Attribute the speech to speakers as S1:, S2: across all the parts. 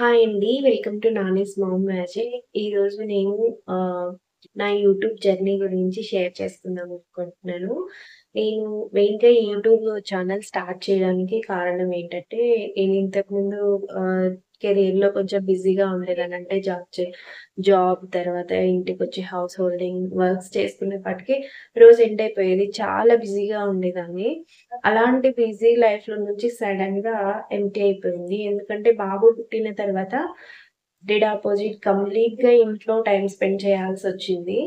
S1: Hi అండి. Welcome to Nani's mom magic. ఈరోజు నేను ఆహ్, నా యూట్యూబ్ జర్నీ గురించి షేర్ చేసుకుందాం అనుకుంటున్నాను. నేను మెయిన్‌గా ఈ యూట్యూబ్ ఛానల్ స్టార్ట్ చేయడానికి కారణం ఏంటంటే, నేను ఇంతకుముందు కెరియర్‌లో కొంచెం బిజీగా ఉండేదాన్ని. అంటే జాబ్ తర్వాత ఇంటికొచ్చి హౌస్ హోల్డింగ్ వర్క్స్ చేసుకునేపాటికి రోజు ఎండ్ అయిపోయేది. చాలా బిజీగా ఉండేదాన్ని. అలాంటి బిజీ లైఫ్‌లో నుంచి సడెన్‌గా ఎంప్టీ అయిపోయింది. ఎందుకంటే బాబు పుట్టిన తర్వాత డెడ్ అపోజిట్ కంప్లీట్‌గా ఇంట్లో టైమ్ స్పెండ్ చేయాల్సొచ్చింది.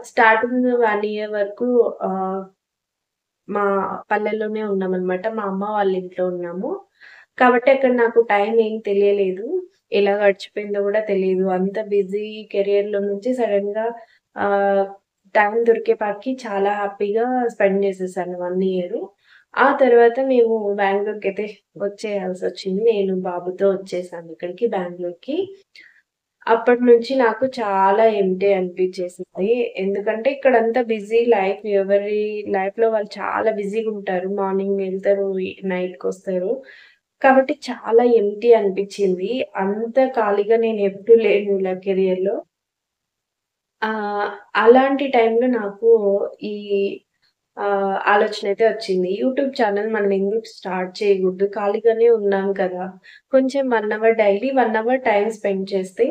S1: స్టార్టింగ్ 1 ఇయర్ వరకు ఆహ్, మా పల్లెల్లోనే ఉన్నామనమాట. మా అమ్మ వాళ్ళ ఇంట్లో ఉన్నాము. కాబట్టి అక్కడ నాకు టైం ఏం తెలియలేదు. ఎలా గడిచిపోయిందో గూడా తెలీదు. అంత బిజీ కెరియర్‌లో నుంచి సడెన్‌గా ఆహ్, టైం దొరికేపాటికి చాలా హ్యాపీగా స్పెండ్ చేసేసాను 1 ఇయరు. ఆ తర్వాత మేము బెంగుళూరుకైతే వచ్చేయాల్సొచ్చింది. నేను బాబుతో వచ్చేసాను ఇక్కడికి బెంగుళూరుకి. అప్పటినుంచి నాకు చాలా ఎంప్టీ అనిపిచ్చేసింది. ఎందుకంటే ఇక్కడంతా బిజీ లైఫ్. ఎవరి లైఫ్‌లో వాళ్ళు చాలా బిజీగుంటారు. మార్నింగ్ వెళ్తారు, నైట్‌కొస్తారు. కాబట్టి చాలా ఎంప్టీ అనిపిచ్చింది. అంత ఖాళీగా నేనెప్పుడు లేను ఇలా కెరియర్‌లో. ఆహ్, అలాంటి టైంలో నాకు ఈ ఆలోచనైతే వచ్చింది. యూట్యూబ్ ఛానల్ మనం ఎందుకు స్టార్ట్ చేయగూడదు? ఖాళీగానే ఉన్నాం కదా! కొంచెం 1 hour daily 1 hour time spend చేస్తే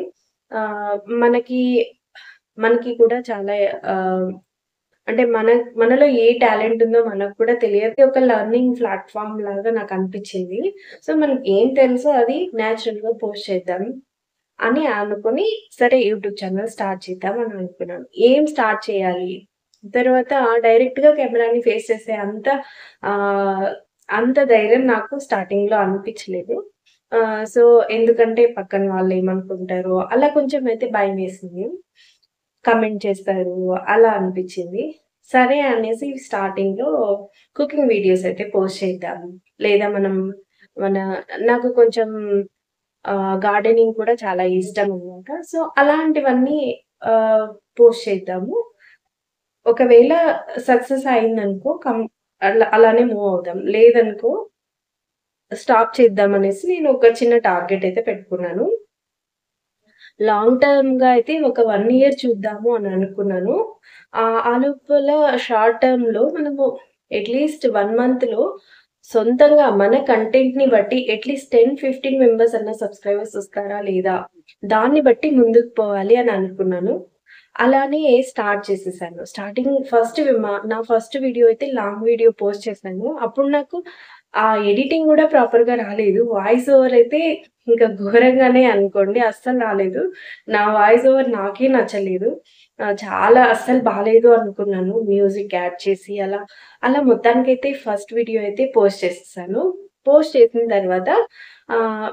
S1: ఆహ్, మనకి మనకి కూడా చాలా ఆహ్, అంటే మనలో ఏ టాలెంట్ ఉందో మనకు కూడా తెలియదు. ఒక లెర్నింగ్ ప్లాట్‌ఫార్మ్ లాగా నాకనిపిచ్చింది. సో, మనకి ఏం తెలుసో అది నేచురల్‌గా పోస్ట్ చేద్దాం అని అనుకుని, సరే యూట్యూబ్ ఛానల్ స్టార్ట్ చేద్దాం అని అనుకున్నాను. ఏం స్టార్ట్ చేయాలి? తర్వాత డైరెక్ట్‌గా కెమెరాని ఫేస్ చేసే ఆహ్, అంత ధైర్యం నాకు స్టార్టింగ్‌లో అనిపించలేదు. సో, ఎందుకంటే పక్కన వాళ్ళేమనుకుంటారో అలా కొంచెం అయితే భయమేసింది. కామెంట్ చేస్తారు అలా అనిపించింది. సరే అనేసి స్టార్టింగ్‌లో కుకింగ్ వీడియోస్ అయితే పోస్ట్ చేద్దాం. లేదా మన నాకు కొంచెం గార్డెనింగ్ కూడా చాలా ఇష్టమనమాట. సో, అలాంటివన్నీ ఆహ్, పోస్ట్ చేద్దాము. ఒకవేళ సక్సెస్ అయిందనుకో అలానే మూవ్ అవుదాం. లేదనుకో స్టాప్ చేద్దామనేసి నేను ఒక చిన్న టార్గెట్ అయితే పెట్టుకున్నాను. లాంగ్ టర్మ్‌గా అయితే ఒక 1 ఇయర్ చూద్దాము అని అనుకున్నాను. ఆ లోపల షార్ట్ టర్మ్‌లో మనము అట్‌లీస్ట్ 1 మంత్‌లో సొంతంగా మన కంటెంట్‌ని బట్టి అట్‌లీస్ట్ 10, 15 మెంబర్స్ అన్న సబ్‌స్క్రైబర్స్ వస్తారా లేదా? దాన్ని బట్టి ముందుకు పోవాలి అని అనుకున్నాను. అలానే స్టార్ట్ చేసేసాను. నా ఫస్ట్ వీడియో అయితే లాంగ్ వీడియో పోస్ట్ చేశాను. అప్పుడు నాకు ఆ ఎడిటింగ్ గూడా ప్రాపర్‌గా రాలేదు. వాయిస్ ఓవర్ అయితే ఇంకా ఘోరంగానే అనుకోండి. అస్సలు రాలేదు. నా వాయిస్ ఓవర్ నాకే నచ్చలేదు. చాలా అస్సలు బాలేదు అనుకున్నాను. మ్యూజిక్ యాడ్ చేసి అలా మొత్తానికైతే ఫస్ట్ వీడియో అయితే పోస్ట్ చేసేసాను. పోస్ట్ చేసిన తర్వాత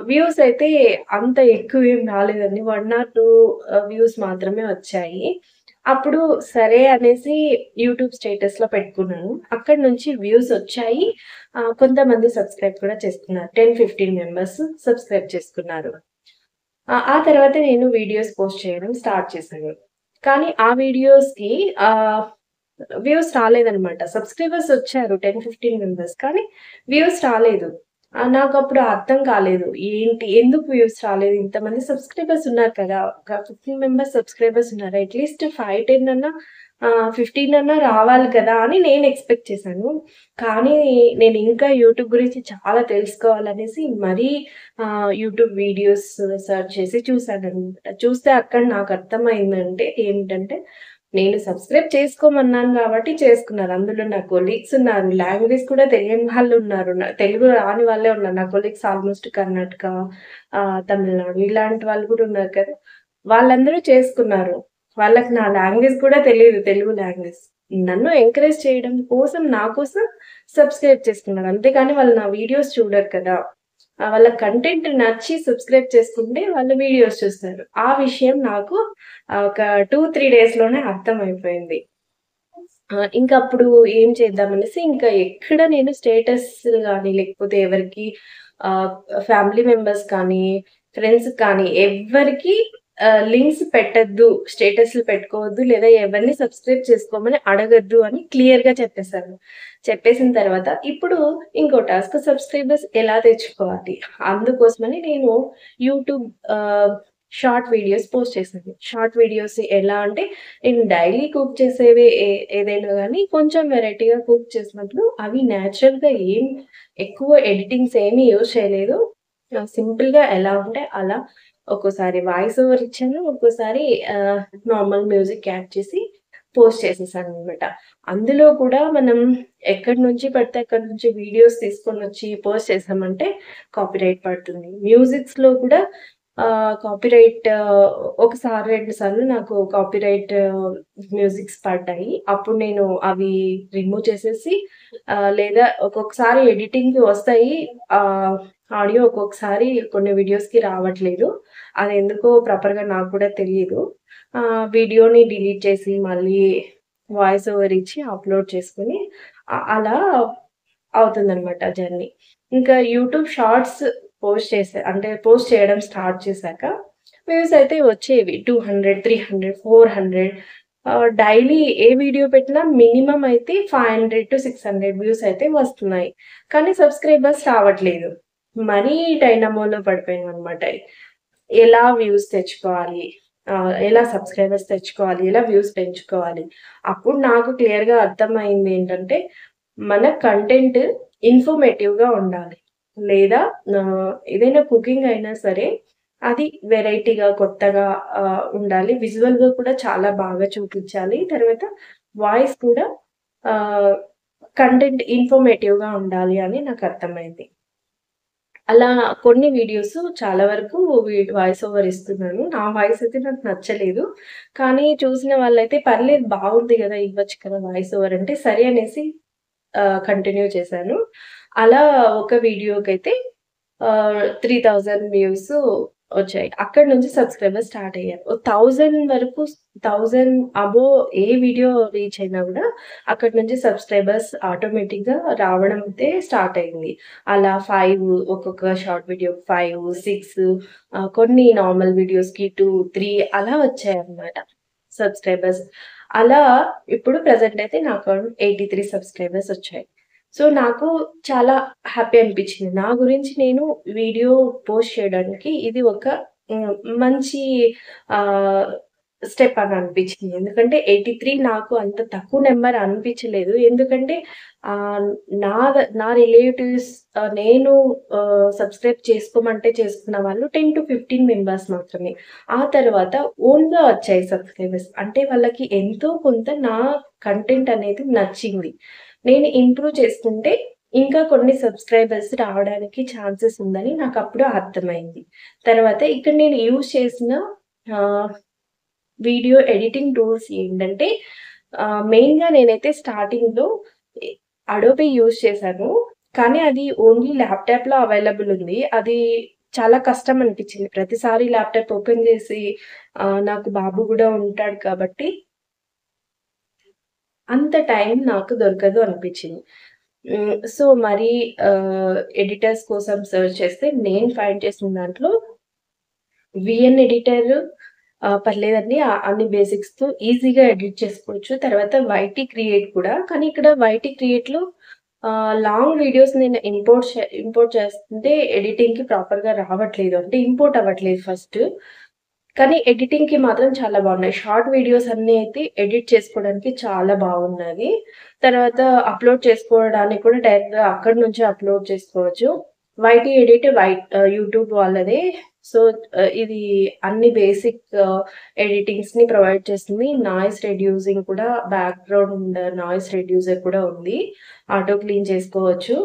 S1: వ్యూస్ అయితే అంత ఎక్కువేం రాలేదండి. 1 ఆర్ 2 వ్యూస్ మాత్రమే వచ్చాయి. అప్పుడు సరే అనేసి యూట్యూబ్ స్టేటస్‌లో పెట్టుకున్నాను. అక్కడి నుంచి వ్యూస్ వచ్చాయి. కొంతమంది సబ్‌స్క్రైబ్ కూడా చేసుకున్నారు. 10, 15 మెంబర్స్ సబ్‌స్క్రైబ్ చేసుకున్నారు. ఆ తర్వాత నేను వీడియోస్ పోస్ట్ చేయడం స్టార్ట్ చేశాను. కానీ ఆ వీడియోస్‌కి ఆహ్, వ్యూస్ రాలేదనమాట. సబ్‌స్క్రైబర్స్ వచ్చారు 10, 15 మెంబర్స్. కానీ వ్యూస్ రాలేదు. నాకప్పుడు అర్థం కాలేదు. ఎందుకు వ్యూస్ రాలేదు? ఇంతమంది సబ్‌స్క్రైబర్స్ ఉన్నారు కదా! ఒక 15 మెంబర్స్ సబ్‌స్క్రైబర్స్ ఉన్నారు. అట్‌లీస్ట్ 5, 10 అన్నా 15 అన్నా రావాలి కదా! అని నేను ఎక్స్‌పెక్ట్ చేశాను. కానీ నేను ఇంకా యూట్యూబ్ గురించి చాలా తెలుసుకోవాలనేసి మరీ యూట్యూబ్ వీడియోస్ సెర్చ్ చేసి చూసాననమాట. చూస్తే అక్కడ నాకర్థమైందంటే ఏంటంటే, నేను సబ్‌స్క్రైబ్ చేసుకోమన్నాను గాబట్టి చేసుకున్నారు. అందులో నా కొలీగ్స్ ఉన్నారు. లాంగ్వేజ్ కూడా తెలియని వాళ్ళున్నారు. తెలుగు రాని వాళ్ళే ఉన్నారు. నా కొలీగ్స్ ఆల్‌మోస్ట్ కర్ణాటక, తమిళనాడు ఇలాంటి వాళ్ళు గూడా ఉన్నారు కదా! వాళ్ళందరూ చేసుకున్నారు. వాళ్ళకి నా లాంగ్వేజ్ కూడా తెలీదు. తెలుగు లాంగ్వేజ్. నన్ను ఎంకరేజ్ చేయడం కోసం, నా కోసం సబ్‌స్క్రైబ్ చేసుకున్నారు. అంతేగాని వాళ్ళు నా వీడియోస్ చూడరు కదా! వాళ్ళ కంటెంట్ నచ్చి సబ్‌స్క్రైబ్ చేసుకుంటే వాళ్ళు వీడియోస్ చూస్తారు. ఆ విషయం నాకు ఒక 2, 3 డేస్‌లోనే అర్థమైపోయింది. ఇంకప్పుడు ఏం చేద్దామనేసి ఇంకా ఎక్కడ నేను స్టేటస్‌లు గాని, లేకపోతే ఎవరికి ఆహ్, ఫ్యామిలీ మెంబర్స్ కానీ, ఫ్రెండ్స్‌కి కానీ ఎవ్వరికీ లింక్స్ పెట్టొద్దు, స్టేటస్‌లు పెట్టుకోవద్దు, లేదా ఎవరిని సబ్స్క్రైబ్ చేసుకోమని అడగొద్దు అని క్లియర్‌గా చెప్పేసాను. చెప్పేసిన తర్వాత ఇప్పుడు ఇంకో టాస్క్ సబ్స్క్రైబర్స్ ఎలా తెచ్చుకోవాలి? అందుకోసమని నేను యూట్యూబ్ షార్ట్ వీడియోస్ పోస్ట్ చేశాను. షార్ట్ వీడియోస్ ఎలా అంటే నేను డైలీ కుక్ చేసేవే ఏదైనా గానీ కొంచెం వెరైటీగా కుక్ చేసినప్పుడు అవి నేచురల్‌గా ఎక్కువ ఎడిటింగ్స్ ఏమి యూజ్ చేయలేదు. సింపుల్‌గా ఎలా ఉంటే అలా ఒక్కోసారి వాయిస్ ఓవర్ ఇచ్చాను. ఒక్కోసారి నార్మల్ మ్యూజిక్ యాడ్ చేసి పోస్ట్ చేసేసాననమాట. అందులో కూడా మనం ఎక్కడి నుంచి పడితే అక్కడి నుంచి వీడియోస్ తీసుకొనొచ్చి పోస్ట్ చేసామంటే కాపీరైట్ పడుతుంది. మ్యూజిక్స్‌లో కూడా కాపీరైట్ ఒకసారి, 2 సార్లు నాకు కాపీరైట్ మ్యూజిక్స్ పడ్డాయి. అప్పుడు నేను అవి రిమూవ్ చేసేసి లేదా ఒక్కొక్కసారి ఎడిటింగ్‌కి వస్తాయి. ఆడియో ఒక్కొక్కసారి కొన్ని వీడియోస్‌కి రావట్లేదు. అదెందుకో ప్రాపర్‌గా నాకు కూడా తెలీదు. వీడియోని డిలీట్ చేసి మళ్ళీ వాయిస్ ఓవర్ ఇచ్చి అప్‌లోడ్ చేసుకొని అలా అవుతుందనమాట జర్నీ. ఇంకా యూట్యూబ్ షార్ట్స్ పోస్ట్ చేయడం స్టార్ట్ చేశాక వ్యూస్ అయితే వచ్చేవి. 200, 300, 400 డైలీ ఏ వీడియో పెట్టినా మినిమమ్ అయితే 500-600 వ్యూస్ అయితే వస్తున్నాయి. కానీ సబ్స్క్రైబర్స్ రావట్లేదు. మరీ డైనమోలో పడిపోయామనమాట. ఎలా వ్యూస్ తెచ్చుకోవాలి? ఎలా సబ్స్క్రైబర్స్ తెచ్చుకోవాలి? ఎలా వ్యూస్ పెంచుకోవాలి? అప్పుడు నాకు క్లియర్‌గా అర్థమైందేంటంటే, మన కంటెంట్ ఇన్ఫర్మేటివ్‌గా ఉండాలి. లేదా ఏదైనా కుకింగ్ అయినా సరే, అది వెరైటీగా, కొత్తగా ఉండాలి. విజువల్‌గా కూడా చాలా బాగా చూపించాలి. తర్వాత వాయిస్ కూడా ఆహ్, కంటెంట్ ఇన్ఫర్మేటివ్‌గా ఉండాలి అని నాకర్థమైంది. అలా కొన్ని వీడియోస్ చాలా వరకు వాయిస్ ఓవర్ ఇస్తున్నాను. నా వాయిస్ అయితే నాకు నచ్చలేదు. కానీ చూసిన వాళ్ళైతే పర్లేదు బాగుంది గదా! ఇవ్వచ్చు కదా! వాయిస్ ఓవర్ అంటే సరే అనేసి కంటిన్యూ చేశాను. అలా ఒక వీడియోకైతే 3000 వ్యూస్ వచ్చాయి. అక్కడి నుంచి సబ్స్క్రైబర్స్ స్టార్ట్ అయ్యారు. 1000 వరకు 1000 అబోవ్ ఏ వీడియో రీచ్ అయినా గూడా అక్కడి నుంచి సబ్స్క్రైబర్స్ ఆటోమేటిక్‌గా రావడం అయితే స్టార్ట్ అయింది. అలా 5 ఒక్కొక్క షార్ట్ వీడియోకి 5, 6 కొన్ని నార్మల్ వీడియోస్‌కి 2, 3 అలా వచ్చాయన్నమాట సబ్స్క్రైబర్స్. అలా ఇప్పుడు ప్రెజెంట్ అయితే నాకు 83 సబ్స్క్రైబర్స్ వచ్చాయి. సో, నాకు చాలా హ్యాపీ అనిపిచ్చింది. నా గురించి నేను వీడియో పోస్ట్ చేయడానికి ఇది ఒక హ్మ్, మంచి ఆహ్, స్టెప్ అని అనిపిచ్చింది. ఎందుకంటే 83 నాకు అంత తక్కువ నంబర్ అనిపించలేదు. ఎందుకంటే ఆహ్, నా రిలేటివ్స్ నేను సబ్స్క్రైబ్ చేసుకోమంటే చేసుకున్న వాళ్ళు 10-15 మెంబర్స్ మాత్రమే. ఆ తర్వాత ఓన్‌గా వచ్చాయి సబ్స్క్రైబర్స్. అంటే వాళ్ళకి ఎంతో కొంత నా కంటెంట్ అనేది నచ్చింది. నేను ఇంప్రూవ్ చేసుకుంటే ఇంకా కొన్ని సబ్స్క్రైబర్స్ రావడానికి ఛాన్సెస్ ఉందని నాకప్పుడు అర్థమైంది. తర్వాత ఇక్కడ నేను యూజ్ చేసిన ఆహ్, వీడియో ఎడిటింగ్ టూల్స్ ఏంటంటే మెయిన్‌గా నేనైతే స్టార్టింగ్‌లో ఎ అడోబే యూజ్ చేశాను. కానీ అది ఓన్లీ ల్యాప్‌టాప్‌లో అవైలబుల్ ఉంది. అది చాలా కష్టం అనిపించింది. ప్రతిసారి ల్యాప్‌టాప్ ఓపెన్ చేసి నాకు బాబు గూడా ఉంటాడు కాబట్టి అంత టైం నాకు దొరకదు అనిపించింది. సో, మరి ఎడిటర్స్ కోసం సెర్చ్ చేస్తే నేను ఫైండ్ చేసిన దాంట్లో వీఎన్ ఎడిటర్ పర్లేదండి. అన్ని బేసిక్స్‌తో ఈజీగా ఎడిట్ చేసుకోవచ్చు. తర్వాత వైటీ క్రియేట్ కూడా. కానీ ఇక్కడ వైటీ క్రియేట్‌లో లాంగ్ వీడియోస్ నేను ఇంపోర్ట్ చేస్తుంటే ఎడిటింగ్‌కి ప్రాపర్‌గా రావట్లేదు. అంటే ఇంపోర్ట్ అవ్వట్లేదు ఫస్ట్. కానీ ఎడిటింగ్‌కి మాత్రం చాలా బాగున్నాయి. షార్ట్ వీడియోస్ అన్నీ అయితే ఎడిట్ చేసుకోవడానికి చాలా బాగున్నది. తర్వాత అప్‌లోడ్ చేసుకోవడానికి కూడా డైరెక్ట్‌గా అక్కడి నుంచే అప్‌లోడ్ చేసుకోవచ్చు. వైటీ ఎడిట్ యూట్యూబ్ వాళ్ళదే. సో, ఇది అన్ని బేసిక్ ఎడిటింగ్స్‌ని ప్రొవైడ్ చేస్తుంది. నాయిస్ రెడ్యూసింగ్ కూడా బ్యాక్‌గ్రౌండ్ నాయిస్ రెడ్యూసర్ కూడా ఉంది. ఆటో క్లీన్ చేసుకోవచ్చు.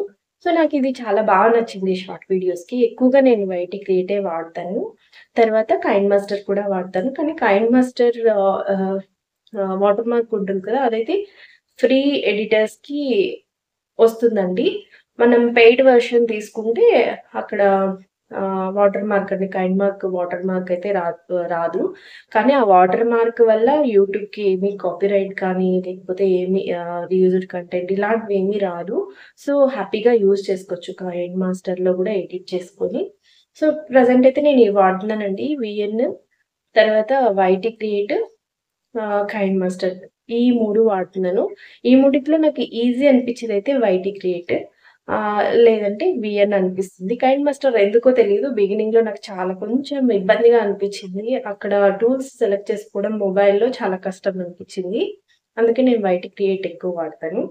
S1: సో, నాకిది చాలా బాగా నచ్చింది షార్ట్ వీడియోస్‌కి. ఎక్కువగా నేను వైటీ క్రియేటే వాడతాను. తర్వాత కైన్ మాస్టర్ కూడా వాడతాను. కానీ కైన్ మాస్టర్ ఆహ్, వాటర్ మార్క్ ఉంటుంది కదా! అదైతే ఫ్రీ ఎడిటర్స్‌కి వస్తుందండి. మనం పెయిడ్ వెర్షన్ తీసుకుంటే అక్కడ వాటర్ మార్క్ అని కైన్ మార్క్ వాటర్ మార్క్ అయితే రాదు. కానీ ఆ వాటర్ మార్క్ వల్ల యూట్యూబ్‌కి ఏమి కాపీరైట్ కానీ లేకపోతే ఏమి రీయూజ్డ్ కంటెంట్ ఇలాంటివేమీ రాదు. సో, హ్యాపీగా యూజ్ చేసుకోవచ్చు. కైన్ మాస్టర్‌లో కూడా ఎడిట్ చేసుకొని. సో, ప్రెజెంట్ అయితే నేను ఇవి వాడుతున్నానండి. వీఎన్ తర్వాత వైటీ క్రియేట్, కైండ్ మాస్టర్ ఈ 3 వాడుతున్నాను. ఈ మూడిట్లో నాకు ఈజీ అనిపించేదైతే వైటీ క్రియేట్. లేదంటే విఎన్ అనిపిస్తుంది. కైండ్ మాస్టర్ ఎందుకో తెలీదు. బిగినింగ్‌లో నాకు చాలా కొంచెం ఇబ్బందిగా అనిపించింది. అక్కడ టూల్స్ సెలెక్ట్ చేసుకోవడం మొబైల్‌లో చాలా కష్టం అనిపించింది. అందుకే నేను వైటీ క్రియేట్ ఎక్కువ వాడతాను.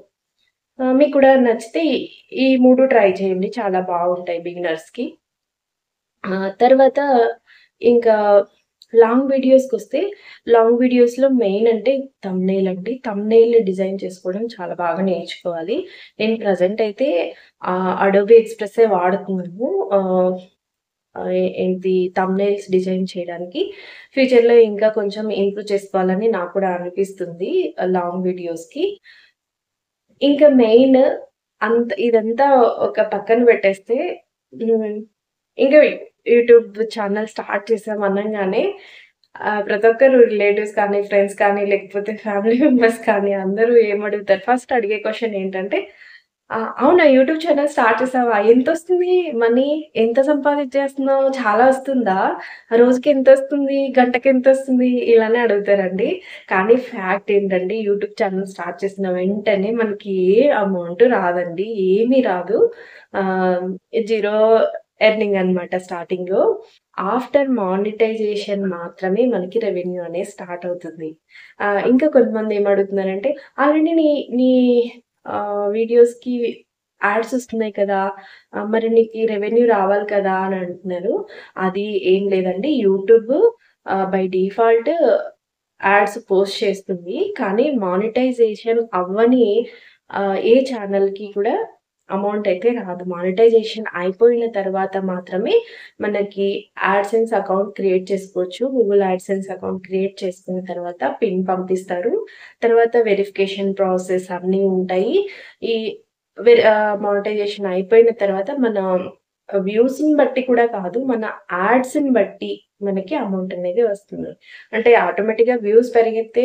S1: మీకు కూడా నచ్చితే ఈ 3 ట్రై చేయండి. చాలా బావుంటాయి బిగినర్స్‌కి. తర్వాత ఇంకా లాంగ్ వీడియోస్‌కొస్తే, లాంగ్ వీడియోస్‌లో మెయిన్ అంటే థంబ్‌నెయిల్ అండి. థంబ్‌నెయిల్ డిజైన్ చేసుకోవడం చాలా బాగా నేర్చుకోవాలి. నేను ప్రెజెంట్ అయితే అడోబీ ఎక్స్‌ప్రెస్సే వాడుతున్నాను. ఆహ్, ఆహ్, ఏంటి థంబ్‌నెయిల్స్ డిజైన్ చేయడానికి. ఫ్యూచర్‌లో ఇంకా కొంచెం ఇంప్రూవ్ చేసుకోవాలని నాకు కూడా అనిపిస్తుంది లాంగ్ వీడియోస్‌కి. ఇంకా మెయిన్ ఇదంతా ఒక పక్కన పెట్టేస్తే హ్మ్. ఇంకా యూట్యూబ్ ఛానెల్ స్టార్ట్ చేసాం అనంగానే ప్రతి ఒక్కరు రిలేటివ్స్ కానీ, ఫ్రెండ్స్ కానీ, లేకపోతే ఫ్యామిలీ మెంబర్స్ కానీ అందరూ ఏమడుగుతారు? ఫస్ట్ అడిగే క్వెషన్ ఏంటంటే, అవునా యూట్యూబ్ ఛానెల్ స్టార్ట్ చేసావా? ఎంతొస్తుంది మనీ? ఎంత సంపాదించేస్తున్నావు? చాలా వస్తుందా? రోజుకి ఎంతొస్తుంది? గంటకెంతొస్తుంది? ఇలానే అడుగుతారండి. కానీ ఫ్యాక్ట్ ఏంటంటే యూట్యూబ్ ఛానెల్ స్టార్ట్ చేసిన వెంటనే మనకి ఏ అమౌంట్ రాదండి. ఏమీ రాదు. ఆహ్, జీరో ఎర్నింగ్ అనమాట స్టార్టింగ్‌లో. ఆఫ్టర్ మానిటైజేషన్ మాత్రమే మనకి రెవెన్యూ అనేది స్టార్ట్ అవుతుంది. ఇంకా కొంతమంది ఏమడుగుతున్నారంటే, ఆల్రెడీ నీ నీ వీడియోస్‌కి యాడ్స్ వస్తున్నాయి కదా! మరి నీకు రెవెన్యూ రావాలి కదా! అని అంటున్నారు. అది ఏం లేదండి. YouTube by default ads post చేస్తుంది. కానీ మానిటైజేషన్ అవ్వని ఏ ఛానెల్‌కి కూడా అమౌంట్ అయితే రాదు. మానిటైజేషన్ అయిపోయిన తర్వాత మాత్రమే మనకి యాడ్‌సెన్స్ అకౌంట్ క్రియేట్ చేసుకోవచ్చు. గూగుల్ యాడ్‌సెన్స్ అకౌంట్ క్రియేట్ చేసుకున్న తర్వాత పిన్ పంపిస్తారు. తర్వాత వెరిఫికేషన్ ప్రాసెస్ అన్నీ ఉంటాయి. ఈ మానిటైజేషన్ అయిపోయిన తర్వాత మన వ్యూస్‌ని బట్టి కూడా కాదు. మన యాడ్స్‌ని బట్టి మనకి అమౌంట్ అనేది వస్తుంది. అంటే ఆటోమేటిక్‌గా వ్యూస్ పెరిగితే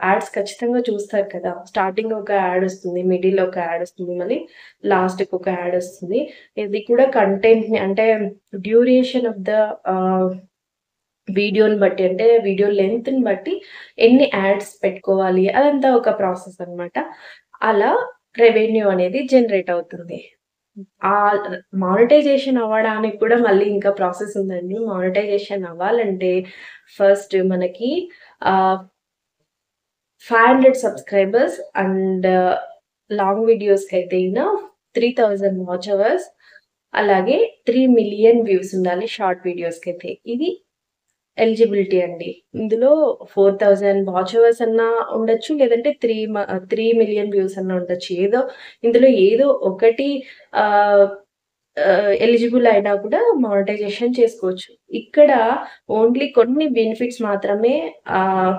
S1: యాడ్స్ ఖచ్చితంగా చూస్తారు కదా! స్టార్టింగ్ ఒక యాడ్ వస్తుంది. మిడిల్ ఒక యాడ్ వస్తుంది. మళ్ళీ లాస్ట్‌కి ఒక యాడ్ వస్తుంది. ఇది కూడా కంటెంట్‌ని అంటే డ్యూరేషన్ ఆఫ్ ద ఆహ్, వీడియోని బట్టి అంటే వీడియో లెంగ్త్‌ని బట్టి ఎన్ని యాడ్స్ పెట్టుకోవాలి అదంతా ఒక ప్రాసెస్ అన్నమాట. అలా రెవెన్యూ అనేది జనరేట్ అవుతుంది. మానిటైజేషన్ అవ్వడానికి కూడా మళ్ళీ ఇంకా ప్రాసెస్ ఉందండి. మానిటైజేషన్ అవ్వాలంటే ఫస్ట్ మనకి ఆహ్, 500 సబ్‌స్క్రైబర్స్ అండ్ లాంగ్ వీడియోస్‌కైతే 3000 వాచ్ అవర్స్ అలాగే 3,000,000 వ్యూస్ ఉండాలి షార్ట్ వీడియోస్‌కైతే. ఇది ఎలిజిబిలిటీ అండి. ఇందులో 4,000 వాచ్ అవర్స్ అన్నా ఉండొచ్చు. లేదంటే 3,000,000 వ్యూస్ అన్నా ఉండొచ్చు. ఇందులో ఏదో ఒకటి ఆహ్, ఎలిజిబుల్ అయినా కూడా మానిటైజేషన్ చేసుకోవచ్చు. ఇక్కడ ఓన్లీ కొన్ని బెనిఫిట్స్ మాత్రమే ఆహ్,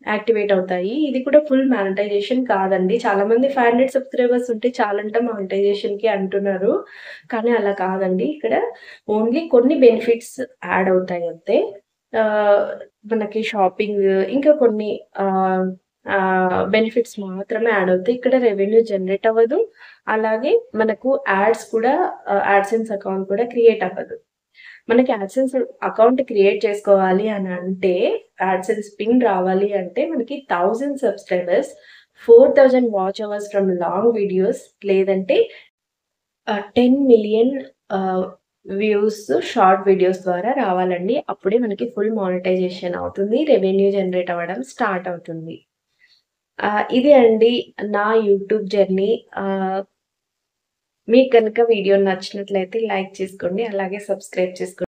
S1: యాక్టివేట్ అవుతాయి. ఇది కూడా ఫుల్ మానిటైజేషన్ కాదండి. చాలామంది 500 సబ్‌స్క్రైబర్స్ ఉంటే చాలంట మానిటైజేషన్‌కి అంటున్నారు. కానీ అలా కాదండి. ఇక్కడ ఓన్లీ కొన్ని బెనిఫిట్స్ యాడ్ అవుతాయి అంతే. ఆహ్, మనకి షాపింగ్ ఇంకా కొన్ని ఆహ్, బెనిఫిట్స్ మాత్రమే యాడ్ అవుతాయి. ఇక్కడ రెవెన్యూ జనరేట్ అవ్వదు. అలాగే మనకు యాడ్స్ కూడా యాడ్‌సెన్స్ అకౌంట్ కూడా క్రియేట్ అవ్వదు. మనకి యాడ్‌సెన్స్ అకౌంట్ క్రియేట్ చేసుకోవాలి అని అంటే, యాడ్‌సెన్స్ పిన్ రావాలి అంటే మనకి 1000 subscribers, 4000 watch hours from long videos లేదంటే 10,000,000 ఆహ్, వ్యూస్ షార్ట్ వీడియోస్ ద్వారా రావాలండి. అప్పుడే మనకి ఫుల్ మానిటైజేషన్ అవుతుంది. రెవెన్యూ జనరేట్ అవ్వడం స్టార్ట్ అవుతుంది. ఇది అండి నా యూట్యూబ్ జర్నీ. మీకు గనుక వీడియో నచ్చినట్లయితే లైక్ చేసుకోండి. అలాగే సబ్స్క్రైబ్ చేసుకోండి.